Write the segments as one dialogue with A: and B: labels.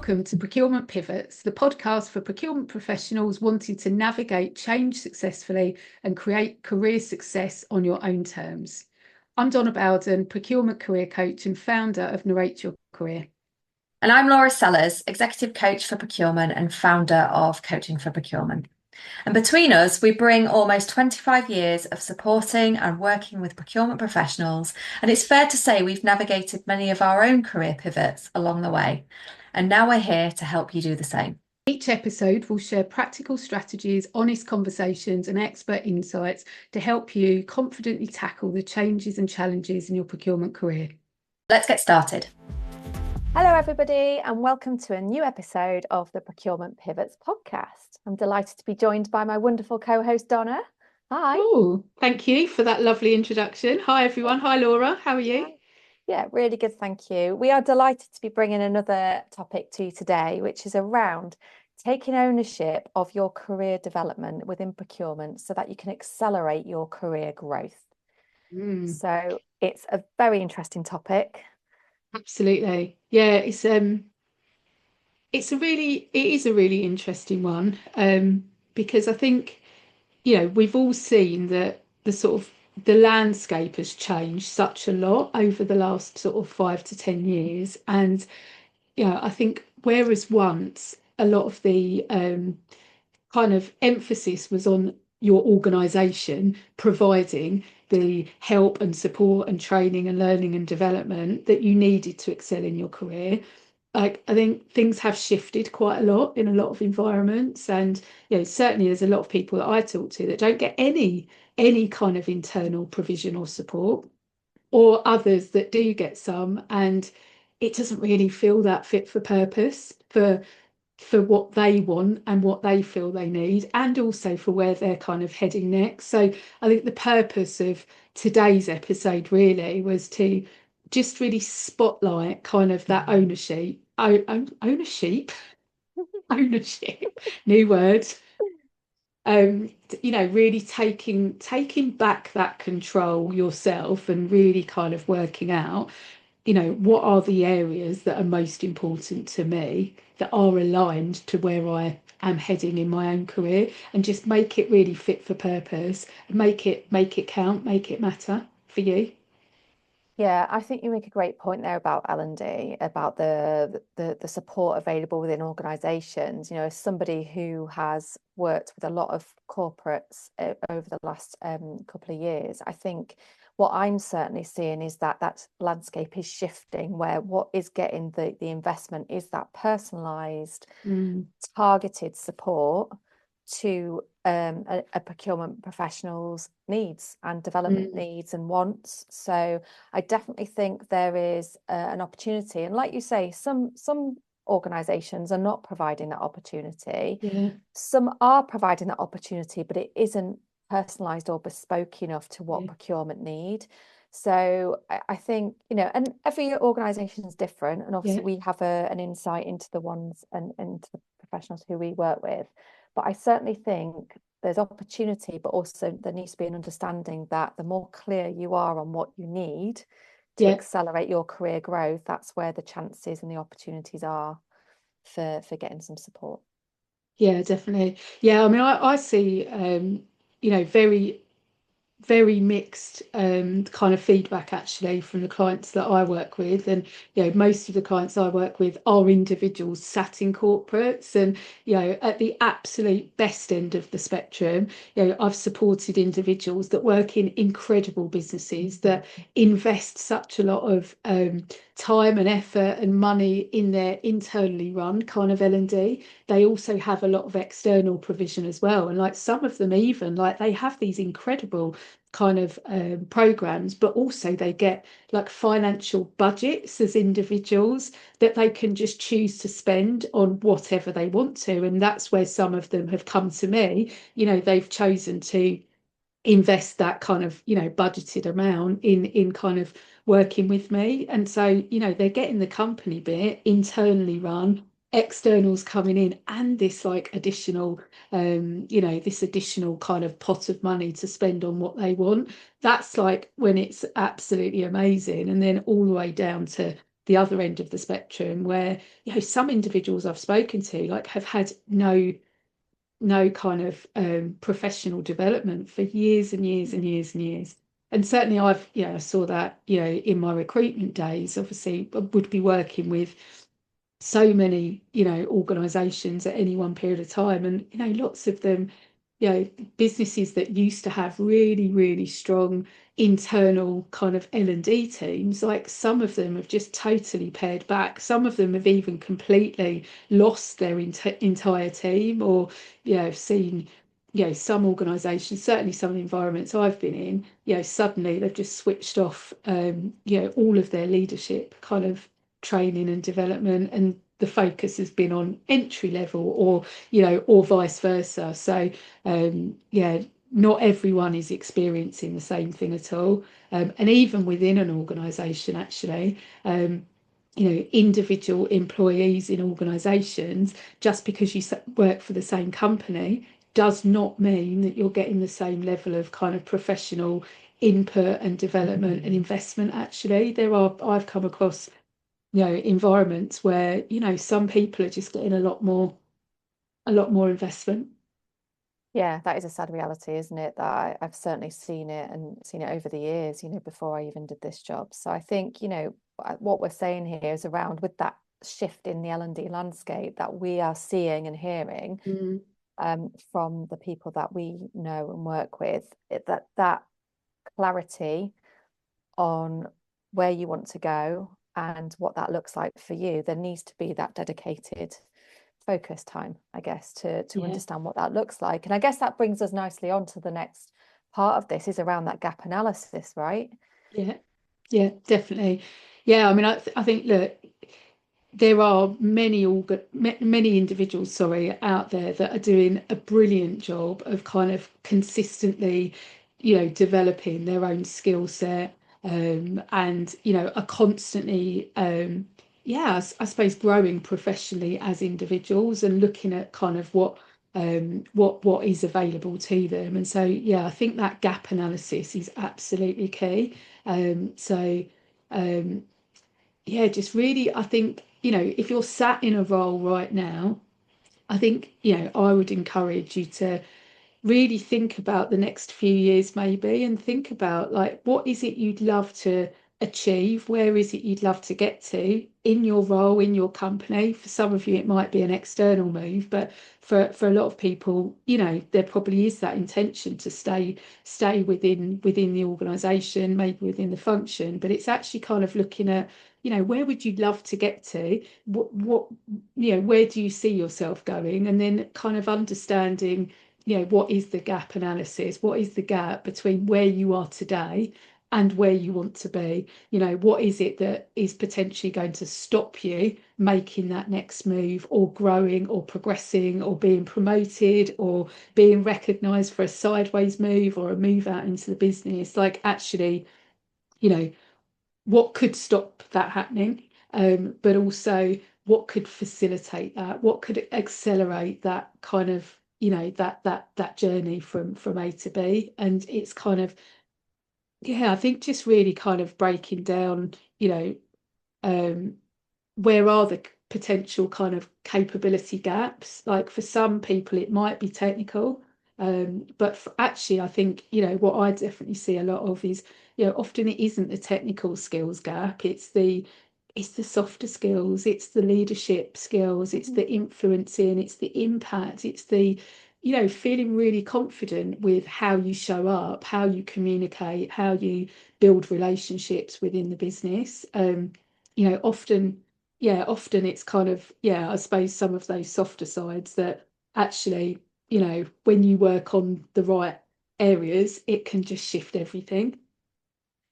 A: welcome to Procurement Pivots, the podcast for procurement professionals wanting to navigate change successfully and create career success on your own terms. I'm Donna Bowden, procurement career coach and founder of Narrate Your Career.
B: And I'm Laura Sellers, executive coach for procurement and founder of Coaching for Procurement. And between us, we bring almost 25 years of supporting and working with procurement professionals. And it's fair to say we've navigated many of our own career pivots along the way. And now we're here to help you do the same.
A: Each episode will share practical strategies, honest conversations, and expert insights to help you confidently tackle the changes and challenges in your procurement career.
B: Let's get started.
C: Hello, everybody, and welcome to a new episode of the Procurement Pivots podcast. I'm delighted to be joined by my wonderful co-host, Donna. Hi.
A: Oh, thank you for that lovely introduction. Hi, everyone. Hi, Laura. How are you?
C: Yeah, really good. Thank you. We are delighted to be bringing another topic to you today, which is around taking ownership of your career development within procurement so that you can accelerate your career growth. So it's a very interesting topic.
A: Absolutely. Yeah, it is a really interesting one, because I think, we've all seen that the landscape has changed such a lot over the last sort of 5 to 10 years. And, I think whereas once a lot of the kind of emphasis was on your organisation providing the help and support and training and learning and development that you needed to excel in your career. Like, I think things have shifted quite a lot in a lot of environments, and certainly there's a lot of people that I talk to that don't get any kind of internal provision or support, or others that do get some, and it doesn't really feel that fit for purpose for what they want and what they feel they need, and also for where they're kind of heading next. So I think the purpose of today's episode really was to just really spotlight kind of that ownership, new word. Really taking back that control yourself and really kind of working out, what are the areas that are most important to me, that are aligned to where I am heading in my own career, and just make it really fit for purpose, make it count, make it matter for you.
C: Yeah, I think you make a great point there about L&D, about the support available within organisations. As somebody who has worked with a lot of corporates over the last couple of years, I think what I'm certainly seeing is that landscape is shifting, where what is getting the investment is that personalised, targeted support to a procurement professional's needs and development needs and wants. So I definitely think there is an opportunity, and like you say, some organisations are not providing that opportunity.
A: Yeah.
C: Some are providing that opportunity, but it isn't personalised or bespoke enough to what procurement need. So I think, and every organisation is different, and obviously we have an insight into the ones and into the professionals who we work with. But I certainly think there's opportunity, but also there needs to be an understanding that the more clear you are on what you need to accelerate your career growth, that's where the chances and the opportunities are for getting some support.
A: Yeah, definitely. Yeah, I mean, I see, very very mixed kind of feedback actually from the clients that I work with. And most of the clients I work with are individuals sat in corporates, and at the absolute best end of the spectrum, I've supported individuals that work in incredible businesses that invest such a lot of time and effort and money in their internally run kind of L&D. They also have a lot of external provision as well, and like some of them even, like, they have these incredible kind of programs, but also they get like financial budgets as individuals that they can just choose to spend on whatever they want to. And that's where some of them have come to me. They've chosen to invest that kind of budgeted amount in kind of working with me, and so they're getting the company bit internally run, externals coming in, and this like additional this additional kind of pot of money to spend on what they want. That's like when it's absolutely amazing. And then all the way down to the other end of the spectrum, where some individuals I've spoken to like have had no kind of professional development for years and years and years and years. And certainly I saw that in my recruitment days. Obviously I would be working with so many organizations at any one period of time, and lots of them, businesses that used to have really, really strong internal kind of L&D teams, like some of them have just totally pared back. Some of them have even completely lost their entire team, or I've seen some organizations, certainly some of the environments I've been in, suddenly they've just switched off all of their leadership kind of training and development, and the focus has been on entry level, or vice versa. So not everyone is experiencing the same thing at all, and even within an organization, actually, individual employees in organizations, just because you work for the same company does not mean that you're getting the same level of kind of professional input and development and investment. Actually, I've come across environments where some people are just getting a lot more investment.
C: Yeah, that is a sad reality, isn't it? That I've certainly seen it, and seen it over the years, before I even did this job. So I think, what we're saying here is around with that shift in the L&D landscape that we are seeing and hearing from the people that we know and work with, that clarity on where you want to go and what that looks like for you, there needs to be that dedicated focus time, I guess, to understand what that looks like. And I guess that brings us nicely on to the next part of this, is around that gap analysis, right?
A: Yeah, definitely. I mean, I think, look, there are many individuals, out there that are doing a brilliant job of kind of consistently, developing their own skill set, and are constantly, I suppose, growing professionally as individuals, and looking at kind of what is available to them. And so I think that gap analysis is absolutely key. Just really, I think, if you're sat in a role right now, I think, I would encourage you to really think about the next few years, maybe, and think about, like, what is it you'd love to achieve? Where is it you'd love to get to in your role, in your company? For some of you, it might be an external move, but for a lot of people, there probably is that intention to stay within the organization, maybe within the function. But it's actually kind of looking at, where would you love to get to? What where do you see yourself going? And then kind of understanding, what is the gap analysis? What is the gap between where you are today and where you want to be? What is it that is potentially going to stop you making that next move, or growing, or progressing, or being promoted, or being recognised for a sideways move, or a move out into the business? Like, actually, what could stop that happening? But also, what could facilitate that? What could accelerate that kind of, that journey from A to B? And it's kind of, I think, just really kind of breaking down, where are the potential kind of capability gaps? Like, for some people it might be technical, but actually, I think, what I definitely see a lot of is, often it isn't the technical skills gap, it's the softer skills, it's the leadership skills, it's the influencing, it's the impact, it's the feeling really confident with how you show up, how you communicate, how you build relationships within the business. Often it's kind of, I suppose, some of those softer sides that actually, when you work on the right areas, it can just shift everything.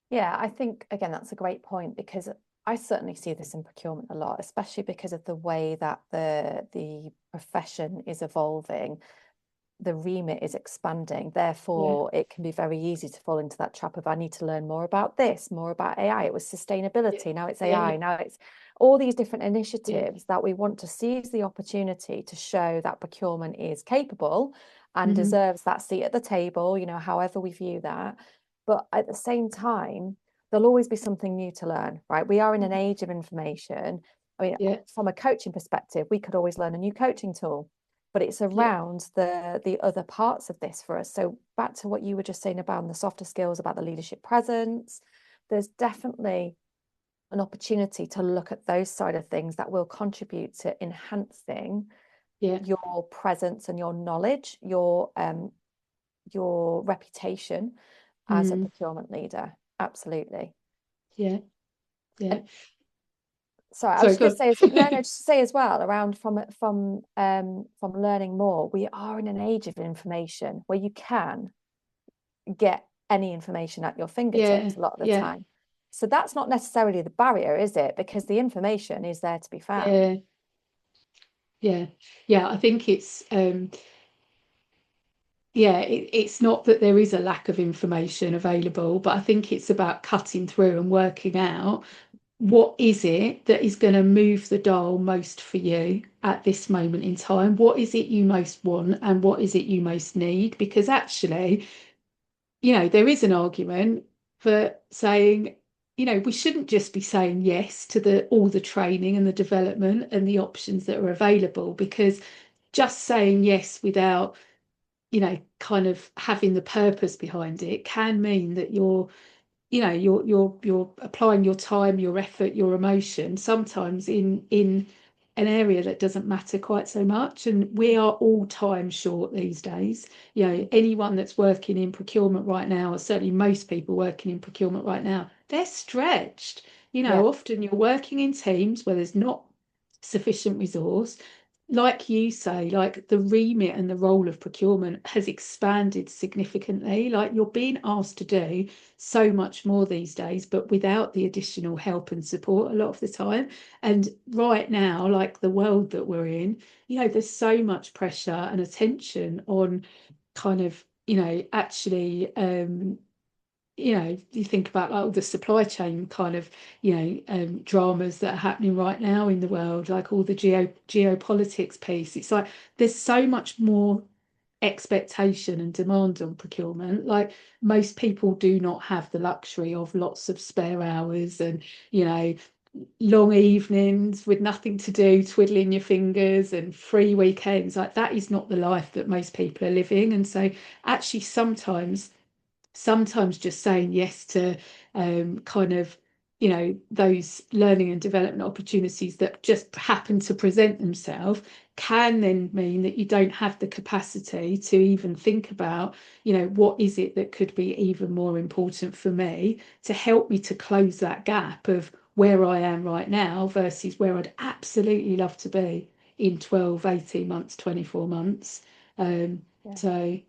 C: Yeah, I think, again, that's a great point, because I certainly see this in procurement a lot, especially because of the way that the profession is evolving. The remit is expanding. Therefore, it can be very easy to fall into that trap of, I need to learn more about this, more about AI. It was sustainability, now it's AI, now it's all these different initiatives that we want to seize the opportunity to show that procurement is capable and deserves that seat at the table, however we view that. But at the same time, there'll always be something new to learn, right? We are in an age of information. I mean,
A: Yeah,
C: from a coaching perspective, we could always learn a new coaching tool, but it's
A: yeah,
C: around the other parts of this for us. So back to what you were just saying about the softer skills, about the leadership presence, there's definitely an opportunity to look at those side of things that will contribute to enhancing
A: yeah.
C: your presence and your knowledge, your reputation as a procurement leader. Absolutely.
A: Yeah, yeah.
C: And sorry, I was
A: Sorry,
C: just going
A: go
C: to say, no,
A: on.
C: just to say as well, around from learning more, we are in an age of information where you can get any information at your
A: Yeah,
C: fingertips a lot of the
A: yeah,
C: time. So that's not necessarily the barrier, is it? Because the information is there to be found.
A: yeah, yeah, yeah. I think it's yeah, it's not that there is a lack of information available, but I think it's about cutting through and working out what is it that is going to move the dial most for you at this moment in time? What is it you most want and what is it you most need? Because actually, there is an argument for saying, we shouldn't just be saying yes to the all the training and the development and the options that are available, because just saying yes without, kind of having the purpose behind it can mean that you're applying your time, your effort, your emotion sometimes in an area that doesn't matter quite so much. And we are all time short these days. Anyone that's working in procurement right now, or certainly most people working in procurement right now, they're stretched.
C: Yeah,
A: Often you're working in teams where there's not sufficient resource. Like you say, like the remit and the role of procurement has expanded significantly. Like you're being asked to do so much more these days, but without the additional help and support a lot of the time. And right now, like the world that we're in, there's so much pressure and attention on kind of, actually you think about like all the supply chain kind of, dramas that are happening right now in the world, like all the geopolitics piece. It's like there's so much more expectation and demand on procurement. Like most people do not have the luxury of lots of spare hours and, long evenings with nothing to do, twiddling your fingers and free weekends. Like that is not the life that most people are living. And so actually sometimes just saying yes to kind of those learning and development opportunities that just happen to present themselves can then mean that you don't have the capacity to even think about what is it that could be even more important for me to help me to close that gap of where I am right now versus where I'd absolutely love to be in 12, 18 months, 24 months. um,
C: yeah.
A: so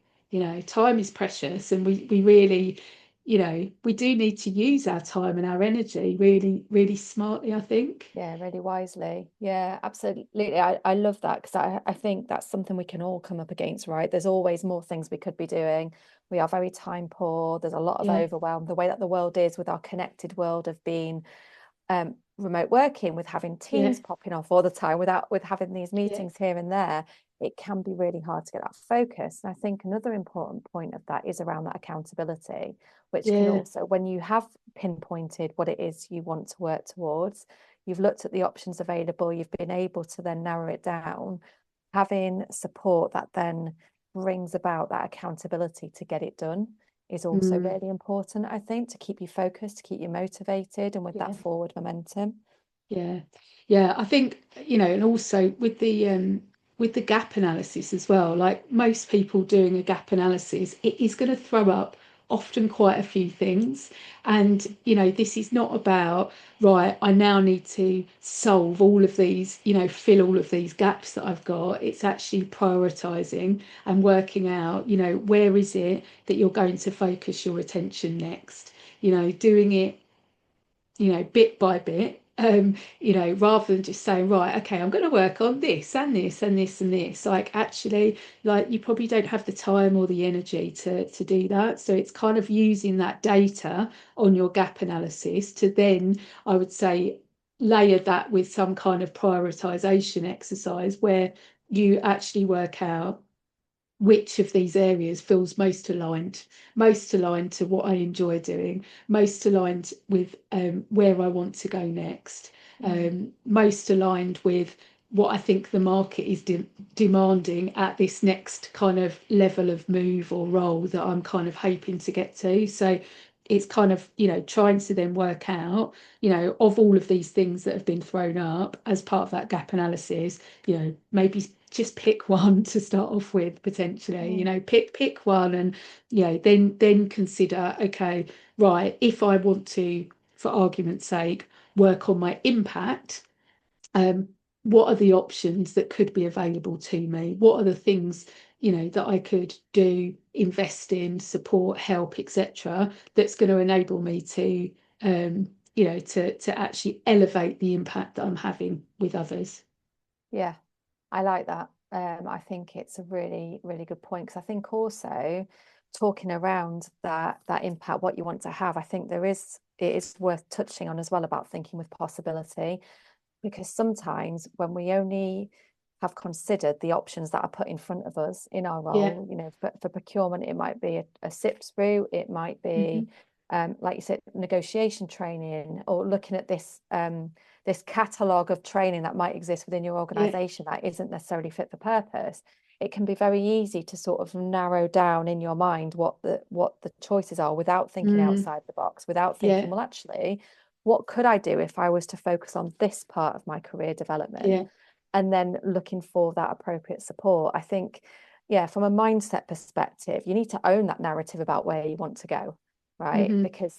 A: time is precious, and we really, we do need to use our time and our energy really, really smartly, I think.
C: Yeah, really wisely. Yeah, absolutely. I love that because I think that's something we can all come up against, right? There's always more things we could be doing. We are very time poor. There's a lot of
A: Yeah,
C: overwhelm. The way that the world is with our connected world of being remote working, with having
A: yeah,
C: teams popping off all the time, with having these
A: yeah,
C: meetings here and there, it can be really hard to get that focus. And I think another important point of that is around that accountability, which can
A: yeah,
C: also, when you have pinpointed what it is you want to work towards, you've looked at the options available, you've been able to then narrow it down, having support that then brings about that accountability to get it done is also
A: mm,
C: really important, I think, to keep you focused, to keep you motivated and with that
A: yeah.
C: forward momentum.
A: Yeah, yeah. I think, and also with the gap analysis as well, like most people doing a gap analysis, it is going to throw up often quite a few things. And, this is not about, right, I now need to solve all of these, fill all of these gaps that I've got. It's actually prioritizing and working out, where is it that you're going to focus your attention next, doing it bit by bit, rather than just saying, right, okay, I'm going to work on this and this and this and this. Like, actually, like you probably don't have the time or the energy to do that. So it's kind of using that data on your gap analysis to then, I would say, layer that with some kind of prioritization exercise where you actually work out which of these areas feels most aligned to what I enjoy doing, most aligned with where I want to go next, most aligned with what I think the market is demanding at this next kind of level of move or role that I'm kind of hoping to get to. So it's kind of, trying to then work out, of all of these things that have been thrown up as part of that gap analysis, maybe just pick one to start off with potentially, pick one, and then consider, okay, right, if I want to, for argument's sake, work on my impact, um, what are the options that could be available to me? What are the things, that I could do, invest in, support, help, etc., that's going to enable me to, to actually elevate the impact that I'm having with others.
C: Yeah, I like that. I think it's a really, really good point, because I think also talking around that impact, what you want to have, I think it is worth touching on as well about thinking with possibility, because sometimes when we only have considered the options that are put in front of us in our
A: Yeah.
C: role, for procurement, it might be a SIPS route, it might be, like you said, negotiation training, or looking at this catalogue of training that might exist within your organisation that isn't necessarily fit for purpose. It can be very easy to sort of narrow down in your mind what the choices are, without thinking outside the box, without thinking, well, actually, what could I do if I was to focus on this part of my career development, and then looking for that appropriate support. I think, from a mindset perspective, you need to own that narrative about where you want to go, right? Because,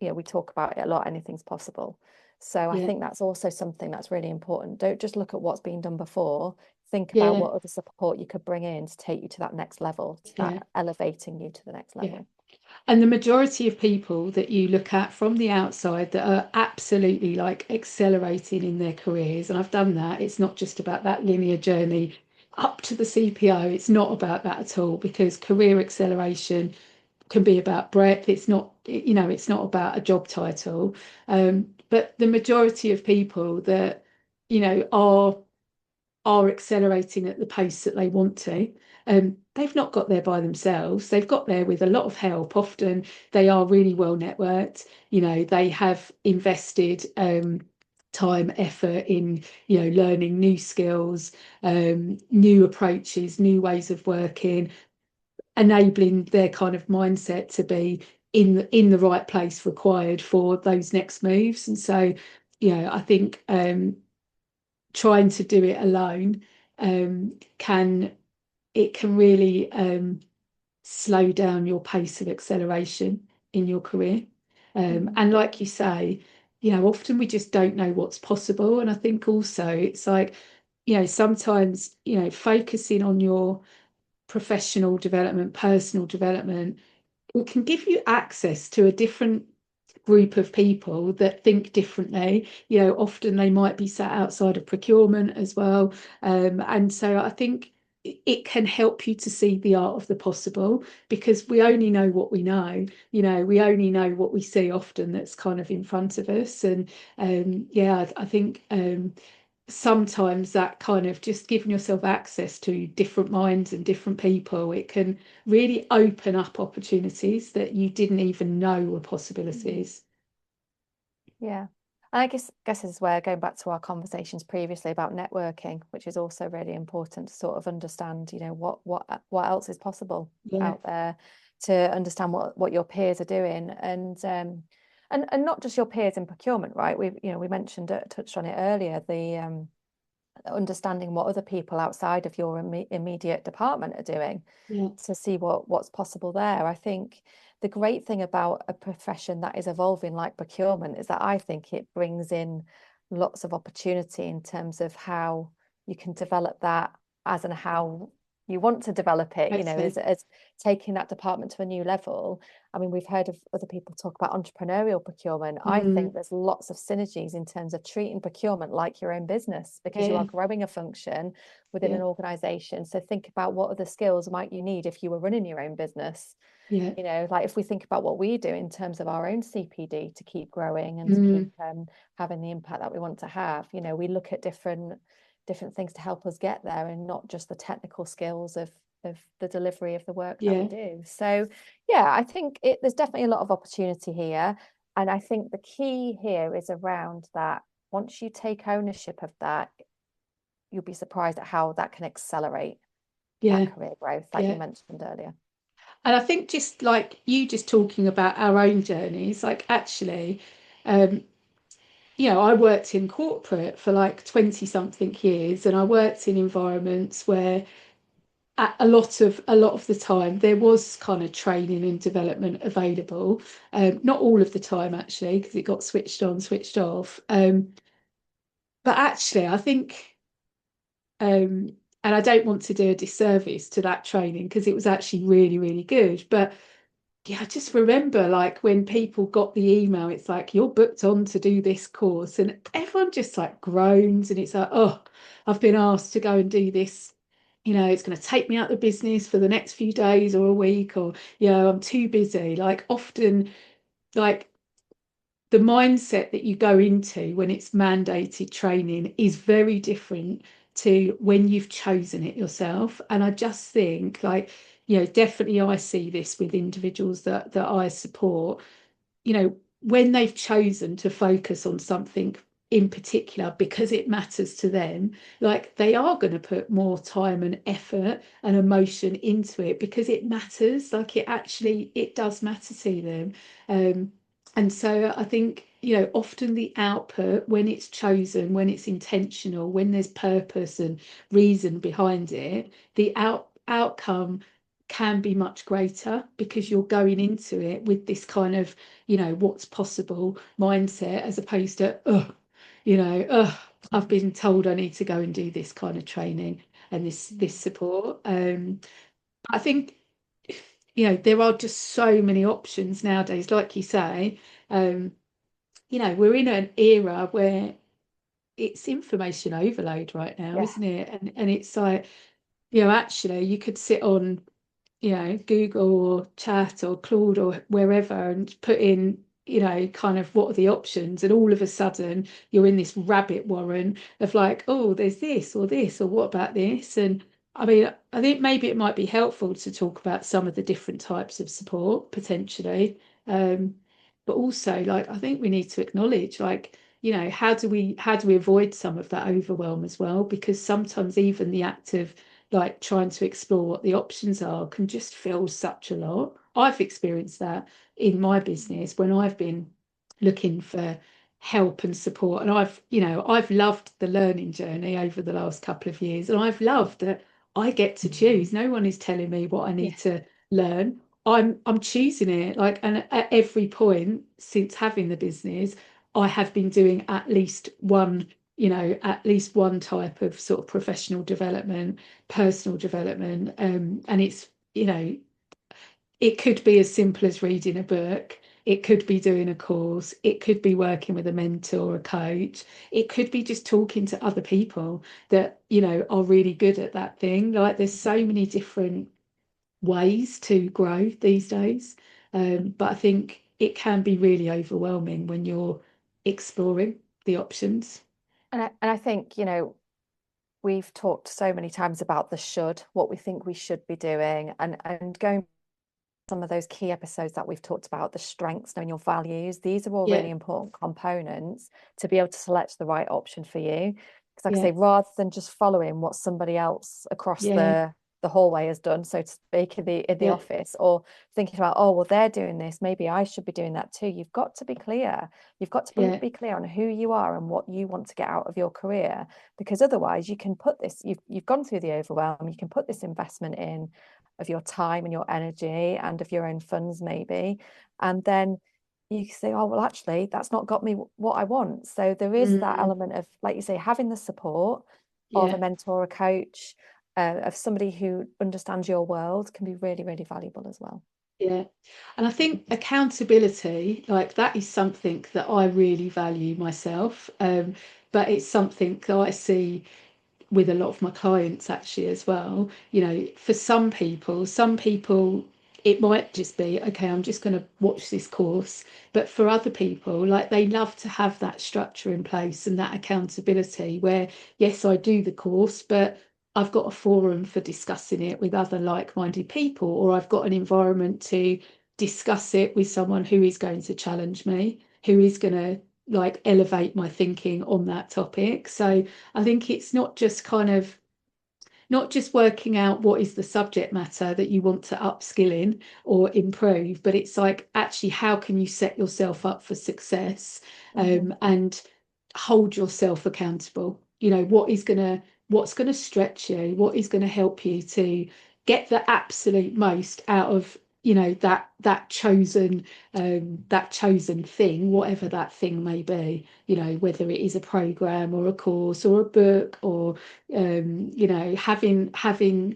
C: we talk about it a lot, anything's possible. So I think that's also something that's really important. Don't just look at what's been done before. Think about what other support you could bring in to take you to that next level, to that elevating you to the next level.
A: And the majority of people that you look at from the outside that are absolutely like accelerating in their careers, and I've done that, it's not just about that linear journey up to the CPO. It's not about that at all, because career acceleration can be about breadth. It's not, it's not about a job title. But the majority of people that, are accelerating at the pace that they want to. They've not got there by themselves. They've got there with a lot of help. Often they are really well networked. They have invested time, effort in, learning new skills, new approaches, new ways of working, enabling their kind of mindset to be in the right place required for those next moves. And so, I think trying to do it alone can really slow down your pace of acceleration in your career. And like you say, often we just don't know what's possible. And I think also it's like, sometimes, focusing on your professional development, personal development, it can give you access to a different group of people that think differently. Often they might be sat outside of procurement as well. And so I think it can help you to see the art of the possible, because we only know what we know. We only know what we see often that's kind of in front of us. And I think sometimes that kind of just giving yourself access to different minds and different people, it can really open up opportunities that you didn't even know were possibilities.
C: Yeah. And I guess this is where, going back to our conversations previously about networking, which is also really important to sort of understand, what else is possible out there, to understand what your peers are doing, and not just your peers in procurement, right? We mentioned touched on it earlier, the understanding what other people outside of your immediate department are doing, to see what's possible there. I think the great thing about a profession that is evolving like procurement is that I think it brings in lots of opportunity in terms of how you can develop that and how you want to develop it, as taking that department to a new level. I mean, we've heard of other people talk about entrepreneurial procurement. I think there's lots of synergies in terms of treating procurement like your own business, because you are growing a function within an organization. So think about what other skills might you need if you were running your own business. Like if we think about what we do in terms of our own CPD to keep growing and to keep having the impact that we want to have, we look at different things to help us get there, and not just the technical skills of the delivery of the work that we
A: Yeah.
C: do. So yeah, I think there's definitely a lot of opportunity here. And I think the key here is around that once you take ownership of that, you'll be surprised at how that can accelerate
A: Yeah.
C: that career growth that you
A: Yeah.
C: mentioned earlier.
A: And I think just like you just talking about our own journeys, like actually, um, I worked in corporate for like 20 something years, and I worked in environments where a lot of the time there was kind of training and development available. Not all of the time actually, because it got switched on, switched off. But actually, I think, and I don't want to do a disservice to that training because it was actually really, really good. But yeah, I just remember like when people got the email, it's like you're booked on to do this course, and everyone just like groans, and it's like, oh, I've been asked to go and do this. It's going to take me out of the business for the next few days or a week, or I'm too busy. Like often, like the mindset that you go into when it's mandated training is very different to when you've chosen it yourself. And I just think like, definitely I see this with individuals that I support, when they've chosen to focus on something in particular because it matters to them, like they are going to put more time and effort and emotion into it because it matters, like it does matter to them. And so I think, often the output, when it's chosen, when it's intentional, when there's purpose and reason behind it, the outcome can be much greater because you're going into it with this kind of, what's possible mindset, as opposed to, I've been told I need to go and do this kind of training and this support. I think, there are just so many options nowadays, like you say. We're in an era where it's information overload right now,
C: Yeah.
A: isn't it? And it's like, actually you could sit on, Google or Chat or Claude or wherever and put in, kind of what are the options, and all of a sudden you're in this rabbit warren of like, oh, there's this, or what about this? And I mean, I think maybe it might be helpful to talk about some of the different types of support potentially. But also, like, I think we need to acknowledge, like, how do we avoid some of that overwhelm as well? Because sometimes even the act of like trying to explore what the options are can just feel such a lot. I've experienced that in my business when I've been looking for help and support. And I've loved the learning journey over the last couple of years. And I've loved that I get to choose. No one is telling me what I
C: Yeah.
A: need to learn. I'm choosing it. Like, and at every point since having the business, I have been doing at least one type of sort of professional development, personal development. And it's, it could be as simple as reading a book. It could be doing a course. It could be working with a mentor or a coach. It could be just talking to other people that, are really good at that thing. Like there's so many different ways to grow these days. But I think it can be really overwhelming when you're exploring the options.
C: And I think, we've talked so many times about the should, what we think we should be doing, and going some of those key episodes that we've talked about, the strengths, knowing your values, these are all
A: Yeah,
C: really important components to be able to select the right option for you. Because like I
A: yeah,
C: say, rather than just following what somebody else across
A: yeah,
C: the hallway has done, so to speak, in the
A: yeah,
C: office, or thinking about, oh, well, they're doing this, maybe I should be doing that too. You've got to be clear. You've got to
A: yeah,
C: be clear on who you are and what you want to get out of your career, because otherwise you can put this, you've gone through the overwhelm, you can put this investment in of your time and your energy and of your own funds maybe, and then you say, oh well, actually that's not got me what I want. So there is that
A: mm,
C: element of, like you say, having the support of a
A: yeah,
C: mentor, a coach, of somebody who understands your world, can be really, really valuable as well.
A: yeah. And I think accountability, like that is something that I really value myself. But it's something that I see with a lot of my clients actually as well. For some people it might just be, okay, I'm just going to watch this course. But for other people, like they love to have that structure in place and that accountability where, yes, I do the course, but I've got a forum for discussing it with other like-minded people, or I've got an environment to discuss it with someone who is going to challenge me, who is going to like elevate my thinking on that topic. So I think it's not just kind of not just working out what is the subject matter that you want to upskill in or improve, but it's like actually how can you set yourself up for success, and hold yourself accountable. You know, what's gonna stretch you, what is going to help you to get the absolute most out of, you know, that chosen thing, whatever that thing may be, you know, whether it is a program or a course or a book, or you know, having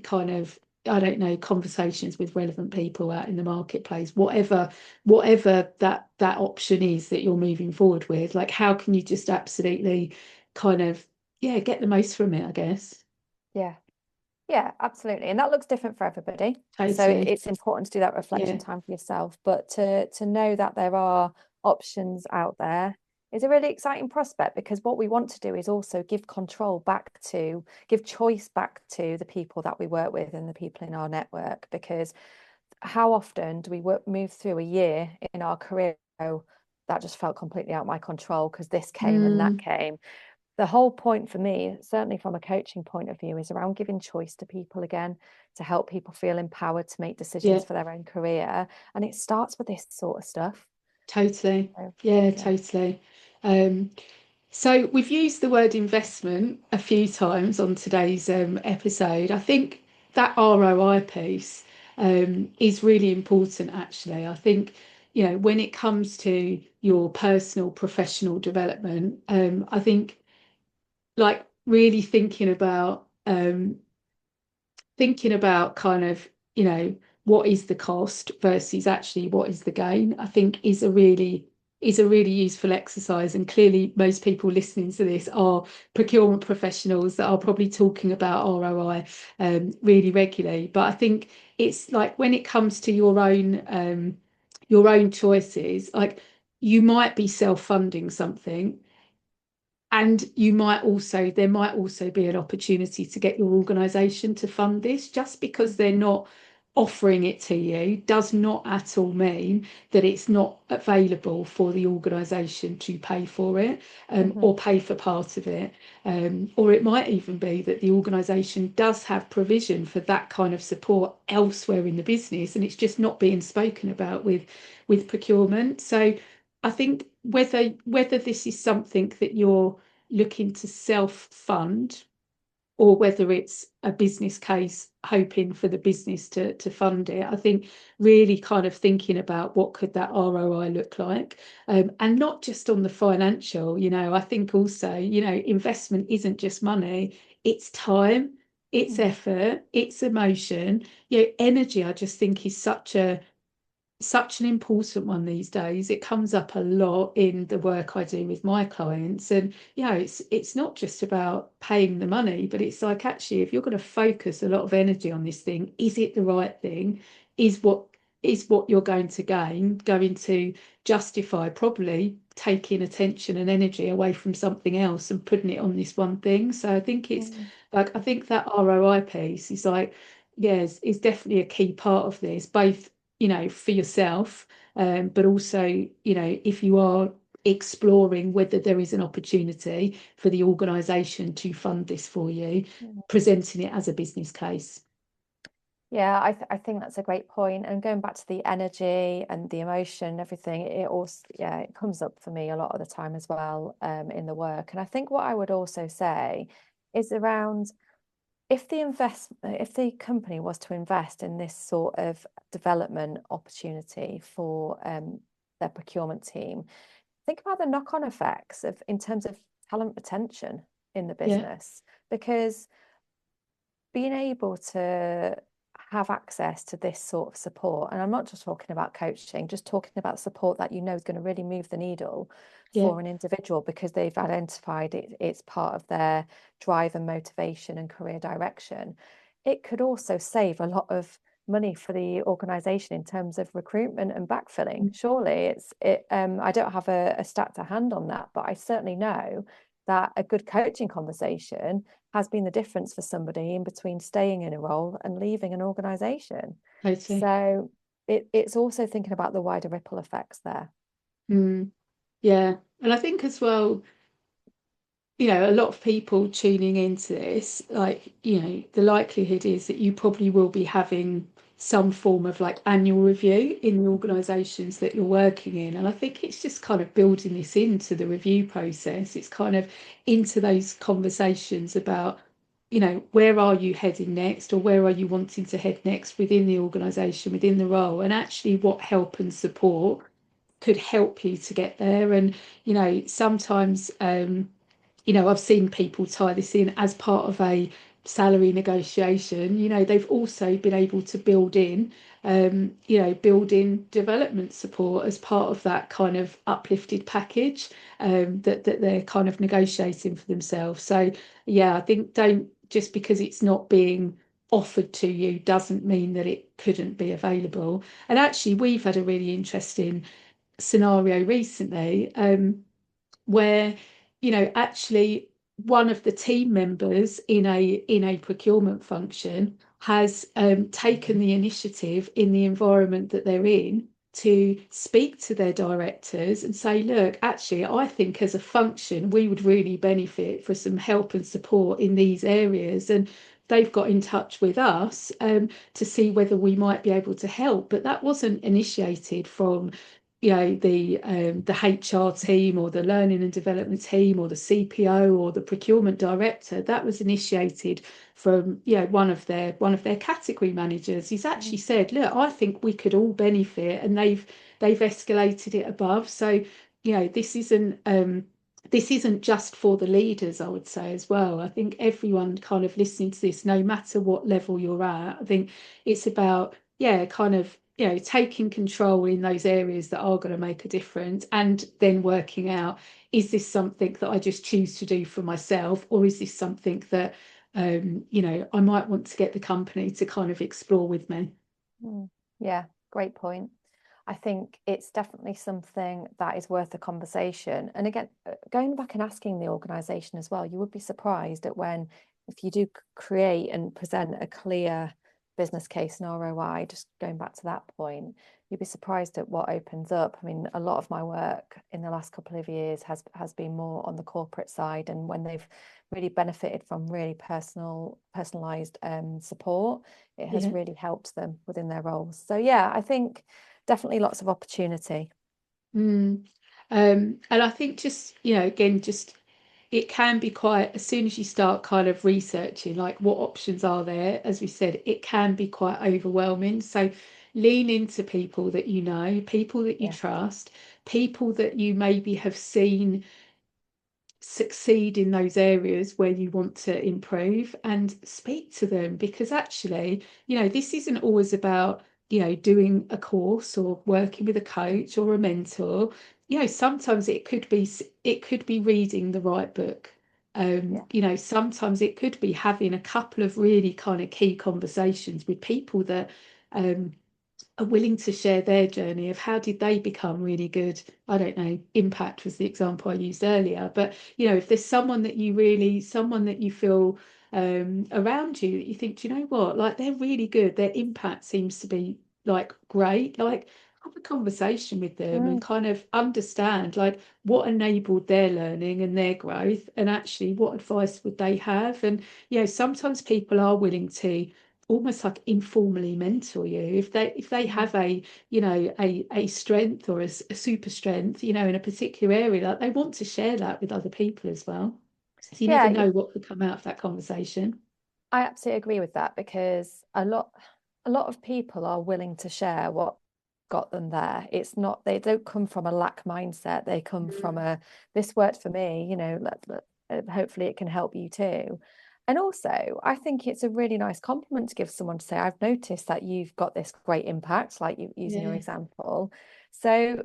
A: kind of, I don't know, conversations with relevant people out in the marketplace, whatever that option is that you're moving forward with. Like, how can you just absolutely kind of, yeah, get the most from it, I guess.
C: Yeah. Yeah, absolutely. And that looks different for everybody. So
A: Totally.
C: it's important to do that reflection
A: Yeah,
C: time for yourself, but to know that there are options out there is a really exciting prospect, because what we want to do is also give give choice back to the people that we work with and the people in our network. Because how often do we move through a year in our career, oh, that just felt completely out of my control because this came and that came. The whole point for me, certainly from a coaching point of view, is around giving choice to people again, to help people feel empowered to make
A: yeah,
C: decisions for their own career. And it starts with this sort of stuff.
A: totally.
C: So,
A: Yeah,
C: yeah.
A: totally. um So we've used the word investment a few times on today's episode. I think that ROI piece is really important, actually. I think, you know, when it comes to your personal professional development, I think like really thinking about kind of, you know, what is the cost versus actually what is the gain, I think is a really useful exercise. And clearly most people listening to this are procurement professionals that are probably talking about ROI really regularly. But I think it's like when it comes to your own choices, like you might be self-funding something, and there might also be an opportunity to get your organisation to fund this. Just because they're not offering it to you does not at all mean that it's not available for the organisation to pay for it, or pay for part of it. Or it might even be that the organisation does have provision for that kind of support elsewhere in the business, and it's just not being spoken about with procurement. So I think whether this is something that you're looking to self-fund, or whether it's a business case hoping for the business to fund it, I think really kind of thinking about what could that ROI look like, and not just on the financial. You know, I think also, you know, investment isn't just money, it's time, it's effort, it's emotion. You know, energy, I just think is such an important one these days. It comes up a lot in the work I do with my clients. And you know, it's not just about paying the money, but it's like, actually, if you're going to focus a lot of energy on this thing, is it the right thing? Is what you're going to gain going to justify probably taking attention and energy away from something else and putting it on this one thing? So I think it's like, I think that ROI piece is like, yes, is definitely a key part of this, both, you know, for yourself, but also, you know, if you are exploring whether there is an opportunity for the organisation to fund this for you, presenting it as a business case.
C: Yeah, I think that's a great point. And going back to the energy and the emotion, everything, it also, yeah, it comes up for me a lot of the time as well, in the work. And I think what I would also say is around, if the company was to invest in this sort of development opportunity for their procurement team, think about the knock-on effects of in terms of talent retention in the
A: Yeah,
C: business. Because being able to have access to this sort of support, and I'm not just talking about coaching, just talking about support that you know is going to really move the needle
A: yeah,
C: for an individual, because they've identified it's part of their drive and motivation and career direction. It could also save a lot of money for the organization in terms of recruitment and backfilling. Surely I don't have a stat to hand on that, but I certainly know that a good coaching conversation has been the difference for somebody in between staying in a role and leaving an organization.
A: Totally.
C: So it's also thinking about the wider ripple effects there.
A: Yeah. And I think as well, a lot of people tuning into this, like, the likelihood is that you probably will be having some form of like annual review in the organisations that you're working in. And I think it's just kind of building this into the review process. It's kind of into those conversations about, where are you heading next, or where are you wanting to head next within the organisation, within the role, and actually what help and support could help you to get there. And, sometimes, I've seen people tie this in as part of a salary negotiation. They've also been able to build in development support as part of that kind of uplifted package, that they're kind of negotiating for themselves. So, yeah, I think don't just because it's not being offered to you doesn't mean that it couldn't be available. And actually, we've had a really interesting scenario recently, where actually one of the team members in a procurement function has taken the initiative in the environment that they're in to speak to their directors and say, look, actually, I think as a function we would really benefit for some help and support in these areas. And they've got in touch with us, to see whether we might be able to help. But that wasn't initiated from the HR team or the learning and development team or the CPO or the procurement director. That was initiated from one of their category managers. He's actually said, look, I think we could all benefit, and they've escalated it above. So this isn't just for the leaders, I would say, as well. I think everyone kind of listening to this, no matter what level you're at, I think it's about kind of taking control in those areas that are going to make a difference, and then working out, is this something that I just choose to do for myself, or is this something that I might want to get the company to kind of explore with me.
C: Yeah, great point. I think it's definitely something that is worth a conversation. And again, going back and asking the organisation as well, you would be surprised at if you do create and present a clear business case and ROI, just going back to that point, you'd be surprised at what opens up. I mean, a lot of my work in the last couple of years has been more on the corporate side, and when they've really benefited from really personalised support, it has really helped them within their roles. So yeah, I think definitely lots of opportunity.
A: And I think just again, just it can be quite, as soon as you start kind of researching like what options are there, as we said, it can be quite overwhelming. So lean into people that people that you trust, people that you maybe have seen succeed in those areas where you want to improve, and speak to them. Because actually, this isn't always about doing a course or working with a coach or a mentor. Sometimes it could be reading the right book. Sometimes it could be having a couple of really kind of key conversations with people that are willing to share their journey of how did they become really good. I don't know, impact was the example I used earlier, but if there's someone that you feel around you that you think, do you know what, like they're really good, their impact seems to be like great, like have a conversation with them and kind of understand like what enabled their learning and their growth, and actually what advice would they have. And sometimes people are willing to almost like informally mentor you if they have a strength or a super strength in a particular area, like they want to share that with other people as well. So you never know what could come out of that conversation.
C: I absolutely agree with that, because a lot of people are willing to share what got them there. It's not, they don't come from a lack mindset, they come from this worked for me, hopefully it can help you too. And also, I think it's a really nice compliment to give someone to say, I've noticed that you've got this great impact, like you using your example. So,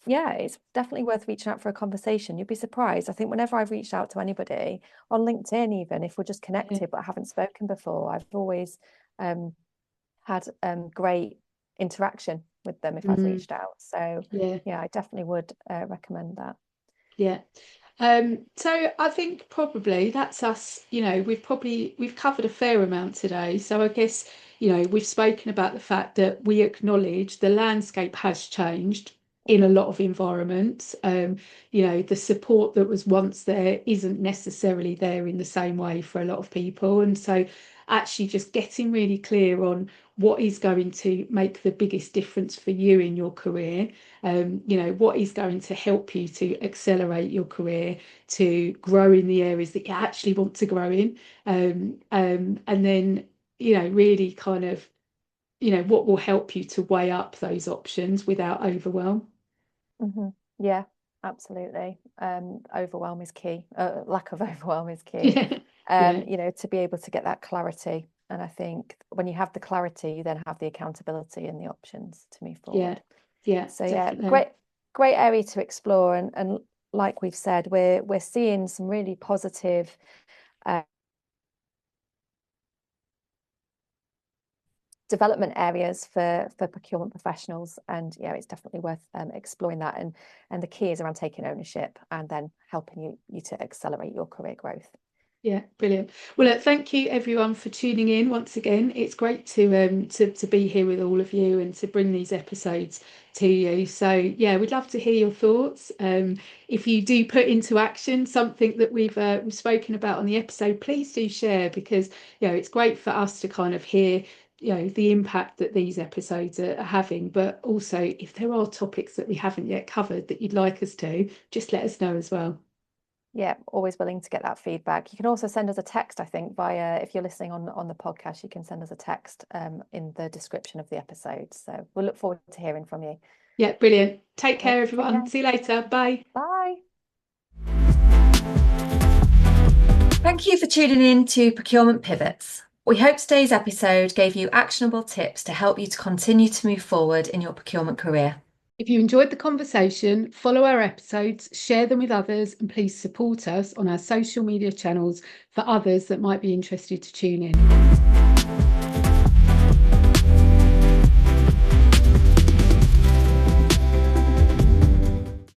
C: yeah, it's definitely worth reaching out for a conversation. You'd be surprised. I think whenever I've reached out to anybody on LinkedIn, even if we're just connected but haven't spoken before, I've always had great interaction with them if I've reached out. So yeah, I definitely would recommend that.
A: Yeah. So I think probably that's us, we've covered a fair amount today. So I guess, we've spoken about the fact that we acknowledge the landscape has changed in a lot of environments. The support that was once there isn't necessarily there in the same way for a lot of people. And so actually just getting really clear on what is going to make the biggest difference for you in your career, what is going to help you to accelerate your career, to grow in the areas that you actually want to grow in, and then, really kind of, what will help you to weigh up those options without overwhelm.
C: Yeah, absolutely. Overwhelm is key. Lack of overwhelm is key.
A: Yeah.
C: To be able to get that clarity. And I think when you have the clarity, you then have the accountability and the options to move forward.
A: Yeah,
C: So
A: definitely.
C: great area to explore. And like we've said, we're seeing some really positive development areas for procurement professionals, and it's definitely worth exploring that, and the key is around taking ownership and then helping you to accelerate your career growth.
A: Yeah, brilliant. Well, thank you everyone for tuning in once again. It's great to be here with all of you and to bring these episodes to you. So yeah, we'd love to hear your thoughts. If you do put into action something that we've spoken about on the episode, please do share, because it's great for us to kind of hear the impact that these episodes are having. But also, if there are topics that we haven't yet covered that you'd like us to, just let us know as well.
C: Yeah, always willing to get that feedback. You can also send us a text, I think, via, if you're listening on the podcast, you can send us a text in the description of the episode. So we'll look forward to hearing from you.
A: Yeah, brilliant. Take care,
C: Take
A: everyone.
C: care.
A: See you later. Bye.
C: Bye.
B: Thank you for tuning in to Procurement Pivots. We hope today's episode gave you actionable tips to help you to continue to move forward in your procurement career.
A: If you enjoyed the conversation, follow our episodes, share them with others, and please support us on our social media channels for others that might be interested to tune in.